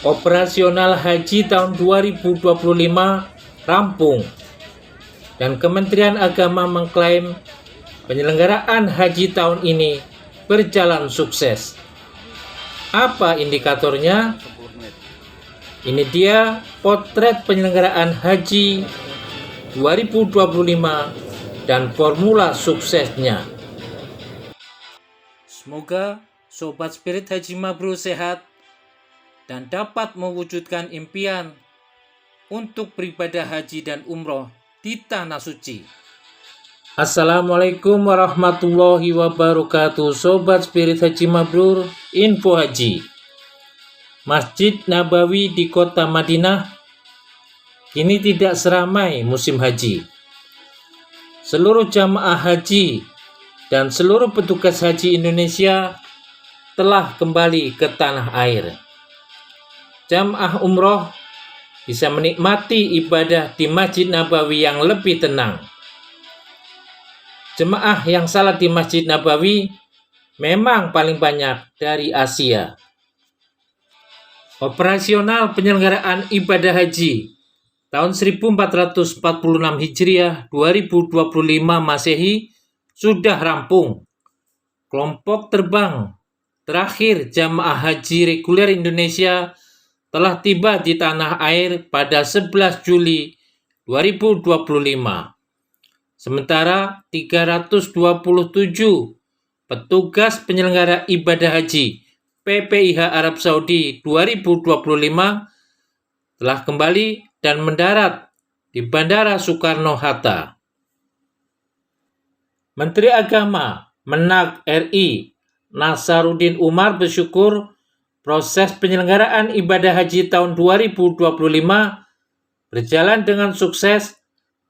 Operasional haji tahun 2025 rampung dan Kementerian Agama mengklaim penyelenggaraan haji tahun ini berjalan sukses. Apa indikatornya? Ini dia potret penyelenggaraan haji 2025 dan formula suksesnya. Semoga Sobat Spirit Haji Mabrur sehat dan dapat mewujudkan impian untuk beribadah haji dan umroh di Tanah Suci. Assalamualaikum warahmatullahi wabarakatuh. Sobat Spirit Haji Mabrur, info haji. Masjid Nabawi di kota Madinah kini tidak seramai musim haji. Seluruh jamaah haji dan seluruh petugas haji Indonesia telah kembali ke tanah air. Jamaah umroh bisa menikmati ibadah di Masjid Nabawi yang lebih tenang. Jemaah yang salat di Masjid Nabawi memang paling banyak dari Asia. Operasional penyelenggaraan ibadah haji tahun 1446 Hijriah 2025 Masehi sudah rampung. Kelompok terbang terakhir jamaah haji reguler Indonesia telah tiba di tanah air pada 11 Juli 2025. Sementara 327 petugas penyelenggara ibadah haji PPIH Arab Saudi 2025 telah kembali dan mendarat di Bandara Soekarno-Hatta. Menteri Agama Menak RI Nasaruddin Umar bersyukur proses penyelenggaraan ibadah haji tahun 2025 berjalan dengan sukses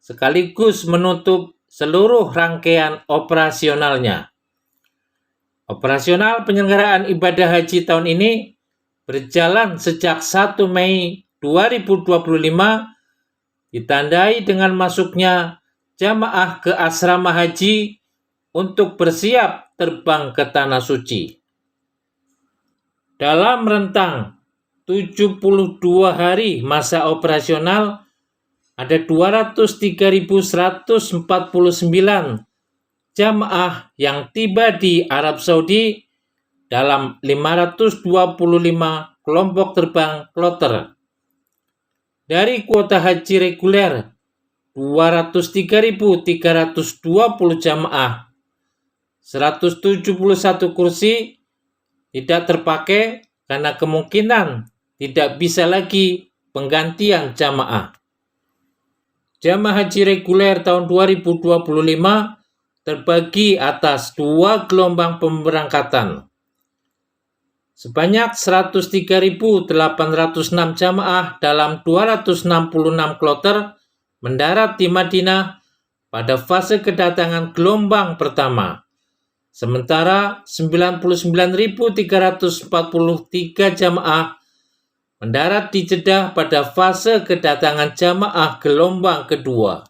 sekaligus menutup seluruh rangkaian operasionalnya. Operasional penyelenggaraan ibadah haji tahun ini berjalan sejak 1 Mei 2025 ditandai dengan masuknya jamaah ke asrama haji untuk bersiap terbang ke Tanah Suci. Dalam rentang 72 hari masa operasional, ada 203.149 jamaah yang tiba di Arab Saudi dalam 525 kelompok terbang kloter. Dari kuota haji reguler 203.320 jamaah, 171 kursi tidak terpakai karena kemungkinan tidak bisa lagi penggantian jamaah. Jamaah haji reguler tahun 2025 terbagi atas 2 gelombang pemberangkatan. Sebanyak 103.806 jamaah dalam 266 kloter mendarat di Madinah pada fase kedatangan gelombang pertama. Sementara 99.343 jamaah mendarat di Jeddah pada fase kedatangan jamaah gelombang kedua.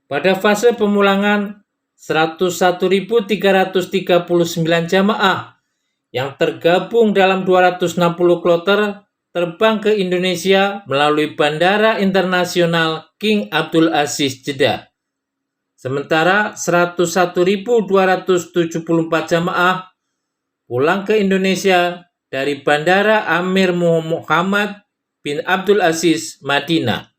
Pada fase pemulangan, 101.339 jamaah yang tergabung dalam 260 kloter terbang ke Indonesia melalui Bandara Internasional King Abdul Aziz Jeddah. Sementara 101.274 jamaah pulang ke Indonesia dari Bandara Amir Muhammad bin Abdul Aziz, Madinah.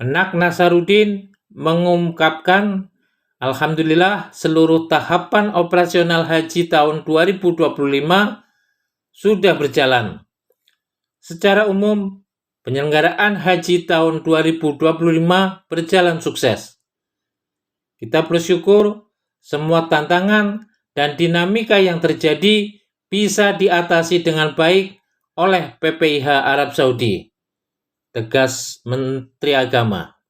Menak Nasaruddin mengungkapkan, alhamdulillah seluruh tahapan operasional haji tahun 2025 sudah berjalan. Secara umum, penyelenggaraan haji tahun 2025 berjalan sukses. Kita bersyukur semua tantangan dan dinamika yang terjadi bisa diatasi dengan baik oleh PPIH Arab Saudi, tegas Menteri Agama.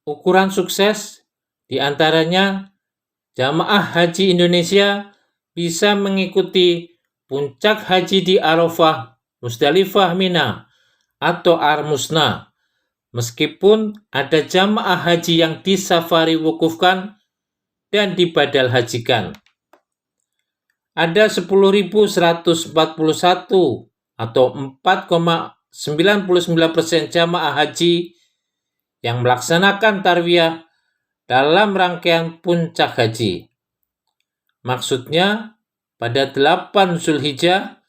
Ukuran sukses diantaranya jamaah haji Indonesia bisa mengikuti puncak haji di Arafah, Musdalifah, Mina, atau Ar-Musna, meskipun ada jamaah haji yang disafari wukufkan dan dibadal hajikan. ada 10.141 atau 4,99% jamaah haji yang melaksanakan tarwiyah dalam rangkaian puncak haji. Maksudnya, pada 8 Zulhijjah,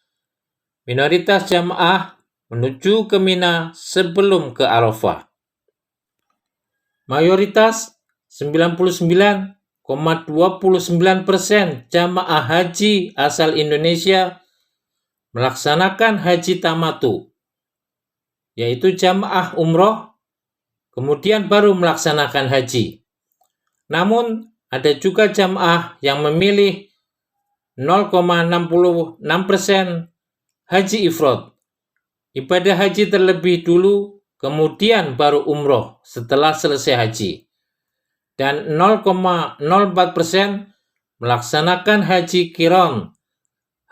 minoritas jamaah menuju ke Mina sebelum ke Arafah. Mayoritas 99,29% jamaah haji asal Indonesia melaksanakan haji tamatu, yaitu jamaah umroh, kemudian baru melaksanakan haji. Namun, ada juga jamaah yang memilih 0,66% haji ifrad, ibadah haji terlebih dulu, kemudian baru umroh setelah selesai haji. Dan 0,04% melaksanakan haji qiron,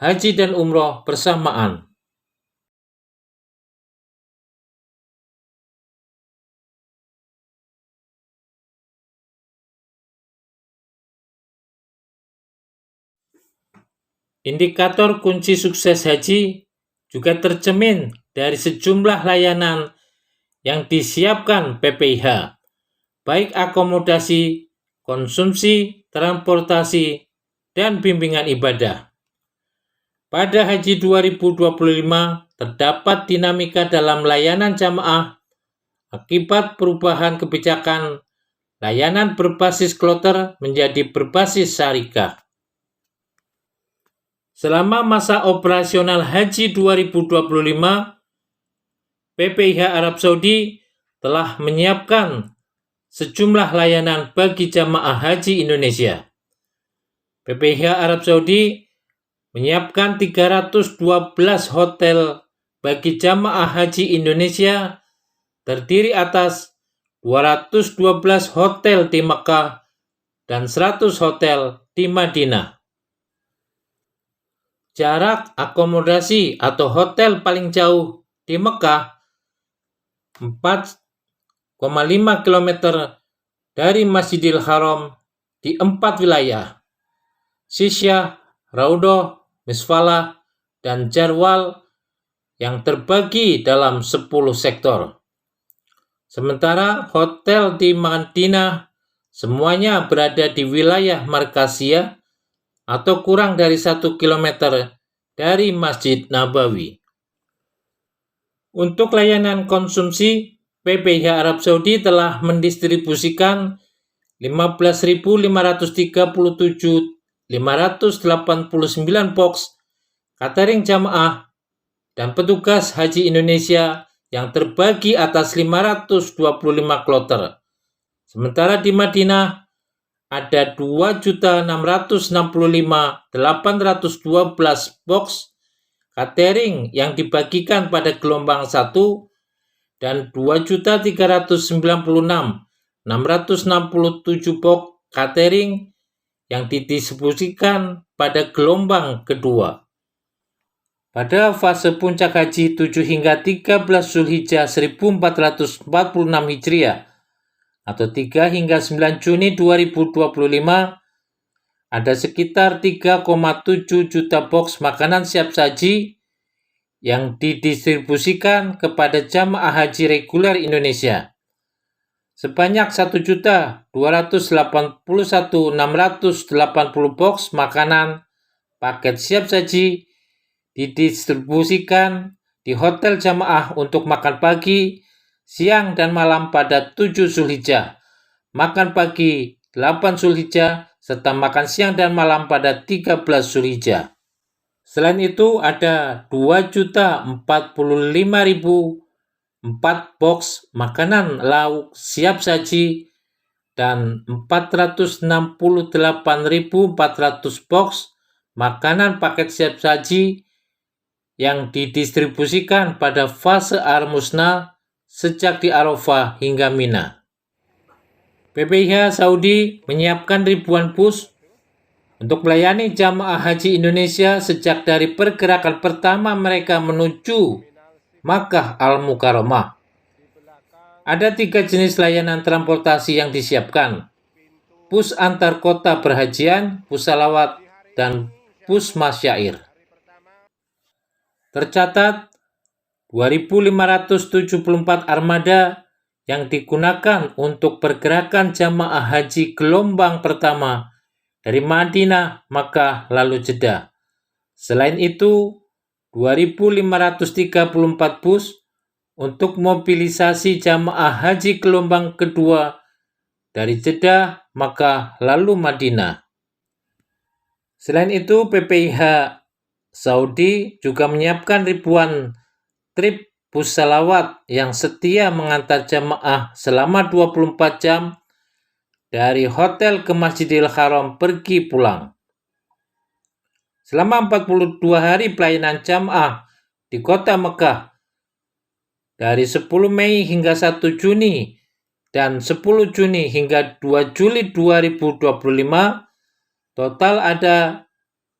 haji dan umroh bersamaan. Indikator kunci sukses haji juga tercermin dari sejumlah layanan yang disiapkan PPIH, baik akomodasi, konsumsi, transportasi, dan bimbingan ibadah. Pada Haji 2025 terdapat dinamika dalam layanan jamaah akibat perubahan kebijakan layanan berbasis kloter menjadi berbasis syarikat. Selama masa operasional Haji 2025, PPIH Arab Saudi telah menyiapkan sejumlah layanan bagi jamaah haji Indonesia. PPIH Arab Saudi menyiapkan 312 hotel bagi jamaah haji Indonesia, terdiri atas 212 hotel di Mekah dan 100 hotel di Madinah. Jarak akomodasi atau hotel paling jauh di Mekah 4,5 km dari Masjidil Haram di 4 wilayah, Sisyah, Raudhah, Misfalah, dan Jarwal, yang terbagi dalam 10 sektor. Sementara hotel di Madinah semuanya berada di wilayah Markasiyah atau kurang dari 1 km dari Masjid Nabawi. Untuk layanan konsumsi, PPIH Arab Saudi telah mendistribusikan 15.537.589 box catering jamaah dan petugas haji Indonesia yang terbagi atas 525 kloter. Sementara di Madinah ada 2.665.812 box catering yang dibagikan pada gelombang 1 dan 2.396.667 box catering yang didistribusikan pada gelombang kedua. Pada fase puncak haji 7 hingga 13 Zulhijjah 1446 Hijriah atau 3 hingga 9 Juni 2025, ada sekitar 3,7 juta box makanan siap saji yang didistribusikan kepada jamaah haji reguler Indonesia. Sebanyak 1.281.680 box makanan paket siap saji didistribusikan di hotel jamaah untuk makan pagi, siang, dan malam pada 7 Zulhijjah, makan pagi 8 Zulhijjah, serta makan siang dan malam pada 13 Zulhijjah. Selain itu, ada 2.045.004 box makanan lauk siap saji dan 468.400 box makanan paket siap saji yang didistribusikan pada fase Ar-Musna sejak di Arafah hingga Mina. PPIH Saudi menyiapkan ribuan bus untuk melayani jamaah haji Indonesia sejak dari pergerakan pertama mereka menuju Makkah Al-Mukarramah. Ada 3 jenis layanan transportasi yang disiapkan: bus antar kota berhajian, bus salawat, dan Pusmasyair. Tercatat 2.574 armada yang digunakan untuk pergerakan jamaah haji gelombang pertama dari Madinah, Makkah, lalu Jeddah. Selain itu, 2.534 bus untuk mobilisasi jamaah haji gelombang kedua dari Jeddah, Makkah, lalu Madinah. Selain itu, PPIH Saudi juga menyiapkan ribuan trip bus salawat yang setia mengantar jamaah selama 24 jam dari hotel ke Masjidil Haram pergi pulang. Selama 42 hari pelayanan jamaah di kota Mekah dari 10 Mei hingga 1 Juni dan 10 Juni hingga 2 Juli 2025, total ada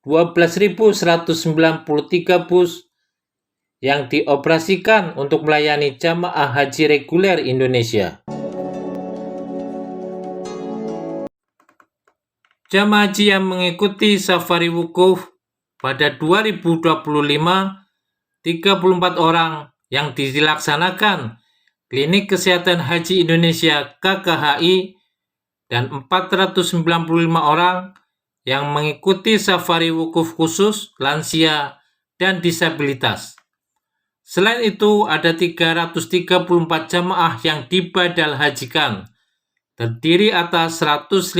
12.193 bus yang dioperasikan untuk melayani jamaah haji reguler Indonesia. Jamaah haji yang mengikuti safari wukuf pada 2025, 34 orang yang dilaksanakan Klinik Kesehatan Haji Indonesia KKHI dan 495 orang yang mengikuti safari wukuf khusus lansia dan disabilitas. Selain itu, ada 334 jamaah yang dibadal hajikan, terdiri atas 159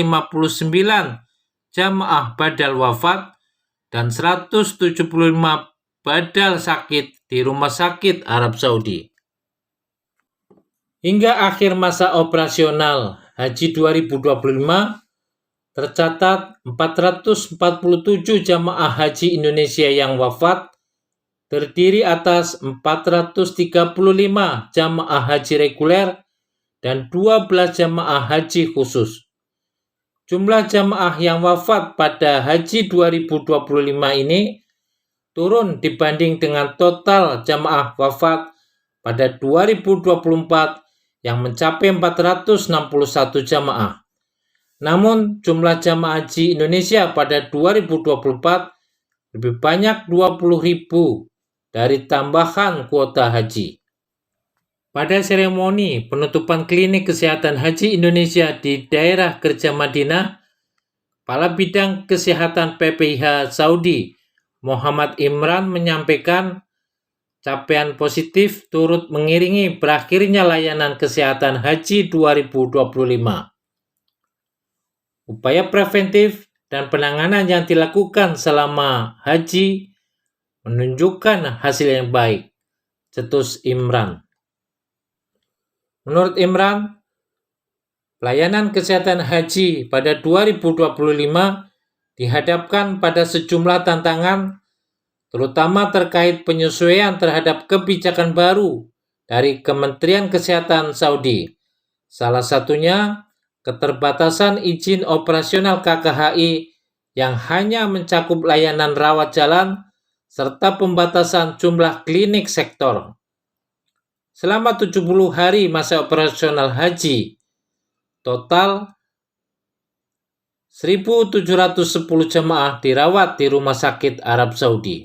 jamaah badal wafat dan 175 badal sakit di Rumah Sakit Arab Saudi. Hingga akhir masa operasional Haji 2025, tercatat 447 jamaah haji Indonesia yang wafat, terdiri atas 435 jamaah haji reguler dan 12 jamaah haji khusus. Jumlah jamaah yang wafat pada Haji 2025 ini turun dibanding dengan total jamaah wafat pada 2024 yang mencapai 461 jamaah. Namun, jumlah jamaah haji Indonesia pada 2024 lebih banyak 20.000 dari tambahan kuota haji. Pada seremoni penutupan Klinik Kesehatan Haji Indonesia di daerah kerja Madinah, Kepala Bidang Kesehatan PPIH Saudi, Muhammad Imran, menyampaikan capaian positif turut mengiringi berakhirnya layanan kesehatan haji 2025. Upaya preventif dan penanganan yang dilakukan selama haji menunjukkan hasil yang baik, cetus Imran. Menurut Imran, pelayanan kesehatan haji pada 2025 dihadapkan pada sejumlah tantangan, terutama terkait penyesuaian terhadap kebijakan baru dari Kementerian Kesehatan Saudi. Salah satunya, keterbatasan izin operasional KKHI yang hanya mencakup layanan rawat jalan serta pembatasan jumlah klinik sektor. Selama 70 hari masa operasional haji, total 1.710 jemaah dirawat di Rumah Sakit Arab Saudi.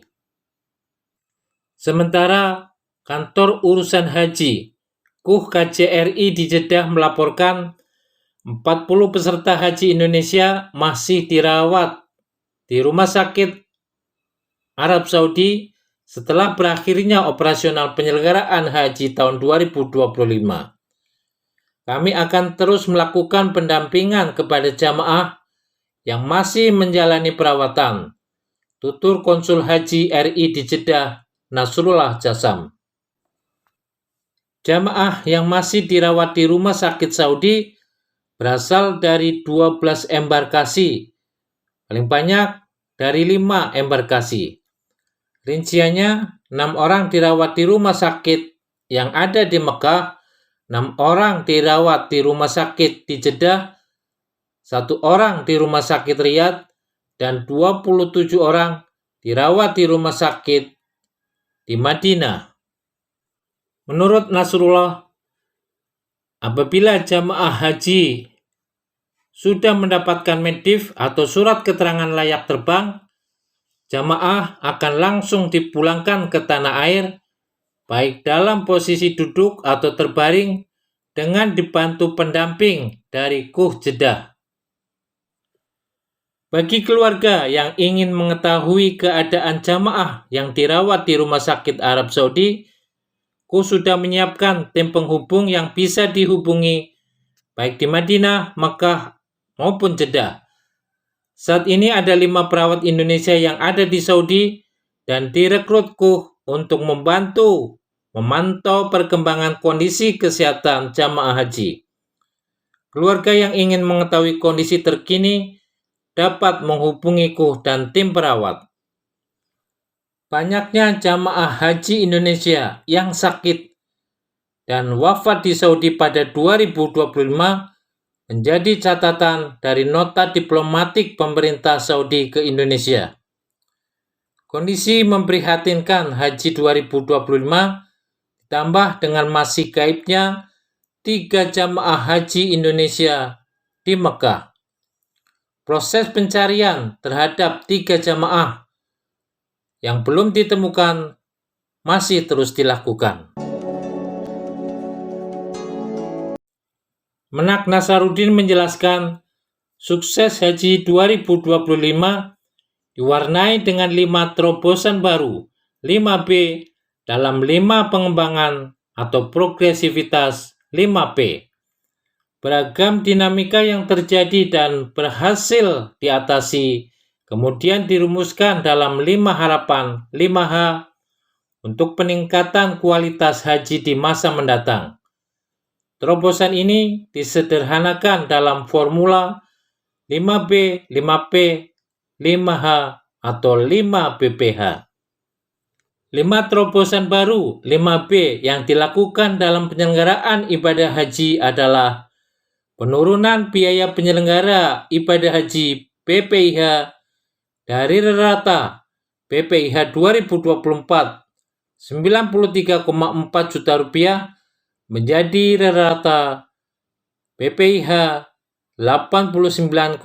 Sementara Kantor Urusan Haji KUH KJRI di Jeddah melaporkan 40 peserta haji Indonesia masih dirawat di Rumah Sakit Arab Saudi setelah berakhirnya operasional penyelenggaraan haji tahun 2025. Kami akan terus melakukan pendampingan kepada jamaah yang masih menjalani perawatan, tutur Konsul Haji RI di Jeddah, Nasrullah Jasam. Jamaah yang masih dirawat di Rumah Sakit Saudi berasal dari 12 embarkasi, paling banyak dari 5 embarkasi. Rinciannya, 6 orang dirawat di rumah sakit yang ada di Mekah, 6 orang dirawat di rumah sakit di Jeddah, 1 orang di rumah sakit Riyadh, dan 27 orang dirawat di rumah sakit di Madinah. Menurut Nasrullah, apabila jamaah haji sudah mendapatkan medif atau surat keterangan layak terbang, jamaah akan langsung dipulangkan ke tanah air, baik dalam posisi duduk atau terbaring, dengan dibantu pendamping dari Kuh Jeddah. Bagi keluarga yang ingin mengetahui keadaan jamaah yang dirawat di Rumah Sakit Arab Saudi, Kuh sudah menyiapkan tim penghubung yang bisa dihubungi baik di Madinah, Makkah, maupun Jeddah. Saat ini ada 5 perawat Indonesia yang ada di Saudi dan direkrut Kuh untuk membantu memantau perkembangan kondisi kesehatan jamaah haji. Keluarga yang ingin mengetahui kondisi terkini dapat menghubungi Kuh dan tim perawat. Banyaknya jamaah haji Indonesia yang sakit dan wafat di Saudi pada 2025 menjadi catatan dari nota diplomatik pemerintah Saudi ke Indonesia. Kondisi memprihatinkan haji 2025 ditambah dengan masih gaibnya 3 jamaah haji Indonesia di Mekah. Proses pencarian terhadap 3 jamaah yang belum ditemukan masih terus dilakukan. Menak Nasaruddin menjelaskan, sukses haji 2025 diwarnai dengan 5 terobosan baru, 5B dalam 5 pengembangan atau progresivitas 5P. Beragam dinamika yang terjadi dan berhasil diatasi, kemudian dirumuskan dalam 5 harapan 5H untuk peningkatan kualitas haji di masa mendatang. Terobosan ini disederhanakan dalam formula 5B, 5P, 5H, atau 5BPH. 5 terobosan baru 5B yang dilakukan dalam penyelenggaraan ibadah haji adalah penurunan biaya penyelenggara ibadah haji BPIH dari rata BPIH 2024 93,4 juta rupiah menjadi rata BPIH 89,4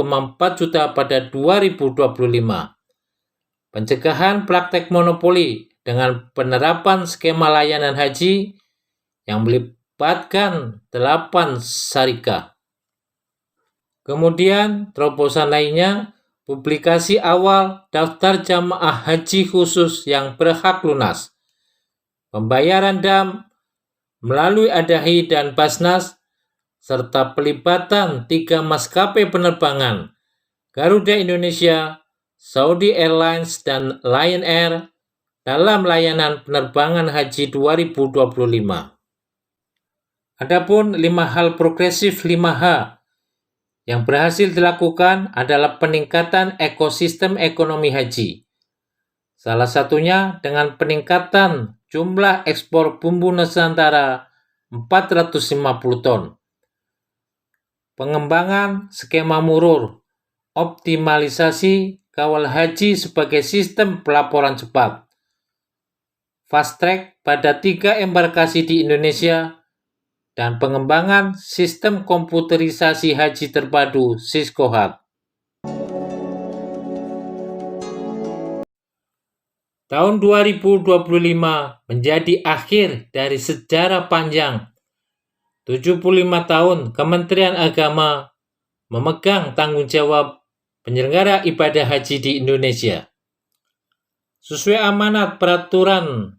juta pada 2025. Pencegahan praktek monopoli dengan penerapan skema layanan haji yang melibatkan 8 syarikah. Kemudian terobosan lainnya, publikasi awal daftar jamaah haji khusus yang berhak lunas, pembayaran dam melalui Adahi dan Basnas, serta pelibatan 3 maskapai penerbangan, Garuda Indonesia, Saudi Airlines, dan Lion Air dalam layanan penerbangan haji 2025. Adapun 5 hal progresif 5H yang berhasil dilakukan adalah peningkatan ekosistem ekonomi haji. Salah satunya dengan peningkatan jumlah ekspor bumbu Nusantara 450 ton. Pengembangan skema murur, optimalisasi kawal haji sebagai sistem pelaporan cepat. Fast track pada 3 embarkasi di Indonesia, dan pengembangan sistem komputerisasi haji terpadu Siskohat. Tahun 2025 menjadi akhir dari sejarah panjang 75 tahun Kementerian Agama memegang tanggung jawab penyelenggara ibadah haji di Indonesia. Sesuai amanat peraturan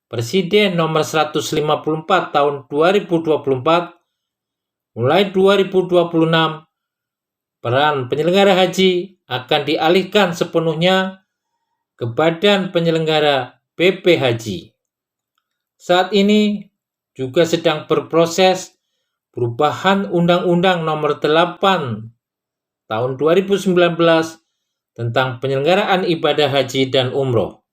Presiden nomor 154 tahun 2024, mulai 2026, peran penyelenggara haji akan dialihkan sepenuhnya ke Badan Penyelenggara BP Haji. Saat ini juga sedang berproses perubahan Undang-Undang nomor 8 tahun 2019 tentang penyelenggaraan ibadah haji dan umroh.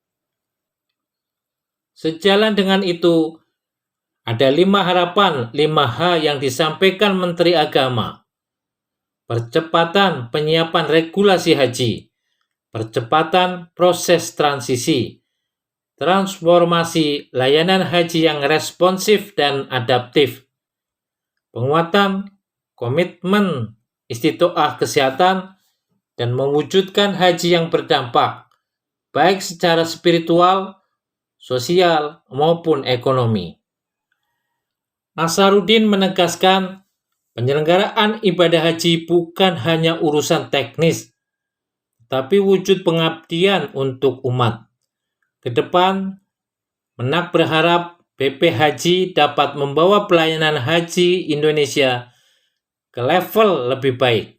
Sejalan dengan itu, ada 5 harapan 5H yang disampaikan Menteri Agama. Percepatan penyiapan regulasi haji, percepatan proses transisi, transformasi layanan haji yang responsif dan adaptif, penguatan komitmen istiqoah kesehatan, dan mewujudkan haji yang berdampak baik secara spiritual, sosial, maupun ekonomi. Nasaruddin menegaskan, penyelenggaraan ibadah haji bukan hanya urusan teknis, tapi wujud pengabdian untuk umat. Ke depan, Menak berharap BP Haji dapat membawa pelayanan haji Indonesia ke level lebih baik.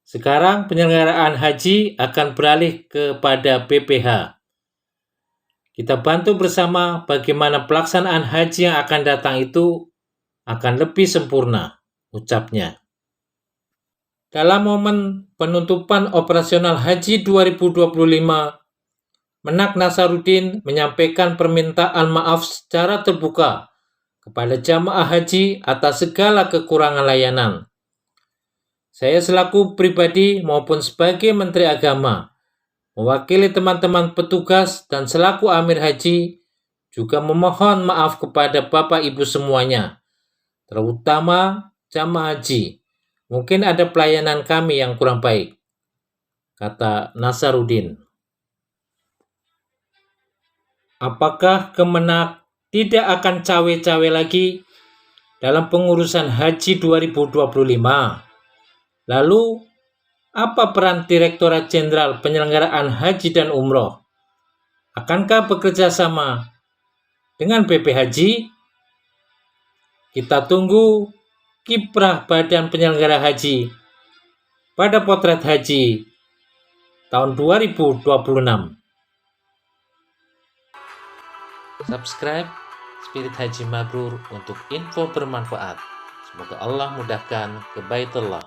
Sekarang penyelenggaraan haji akan beralih kepada BPH. Kita bantu bersama bagaimana pelaksanaan haji yang akan datang itu akan lebih sempurna, ucapnya. Dalam momen penutupan operasional haji 2025, Menak Nasaruddin menyampaikan permintaan maaf secara terbuka kepada jamaah haji atas segala kekurangan layanan. Saya selaku pribadi maupun sebagai Menteri Agama, mewakili teman-teman petugas dan selaku Amir Haji, juga memohon maaf kepada Bapak Ibu semuanya, terutama jamaah haji. Mungkin ada pelayanan kami yang kurang baik, kata Nasaruddin. Apakah Kemenak tidak akan cawe-cawe lagi dalam pengurusan haji 2025? Lalu, apa peran Direktorat Jenderal Penyelenggaraan Haji dan Umroh? Akankah bekerja sama dengan BP Haji? Kita tunggu kiprah Badan Penyelenggara Haji pada Potret Haji tahun 2026. Subscribe Spirit Haji Mabrur untuk info bermanfaat. Semoga Allah mudahkan ke Baitullah.